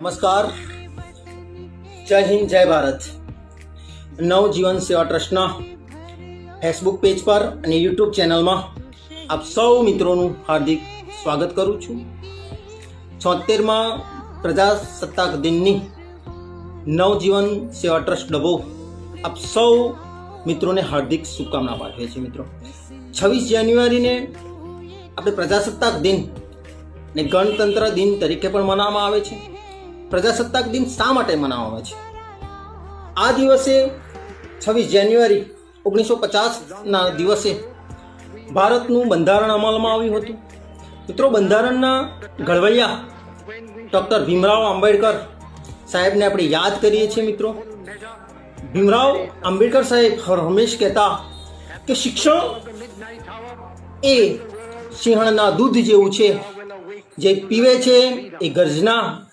નમસ્કાર, જય હિન્દ, જય ભારત. નવજીવન સેવા ટ્રસ્ટના ફેસબુક પેજ પર અને યુટ્યુબ ચેનલમાં આપ સૌ મિત્રોનું હાર્દિક સ્વાગત કરું છું. 76માં પ્રજાસત્તાક દિનની નવજીવન સેવા ટ્રસ્ટ ડભો આપ સૌ મિત્રોને હાર્દિક શુભકામના પાઠવે છે. મિત્રો, 26 જાન્યુઆરીને આપણે પ્રજાસત્તાક દિન ને ગણતંત્ર દિન તરીકે પણ મનાવવામાં આવે છે. પ્રજાસત્તાક દિન શા માટે મનાવવામાં આવે છે? આ દિવસે 26 જાન્યુઆરી 1950ના દિવસે ભારતનું બંધારણ અમલમાં આવ્યું હતું. મિત્રો, બંધારણના ઘડવૈયા ડૉક્ટર ભીમરાવ આંબેડકર સાહેબને આપણે યાદ કરીએ છીએ. મિત્રો, ભીમરાવ આંબેડકર સાહેબ હંમેશ કહેતા કે શિક્ષણ એ સિંહણના દૂધ જેવું છે, જે પીવે છે એ ગર્જના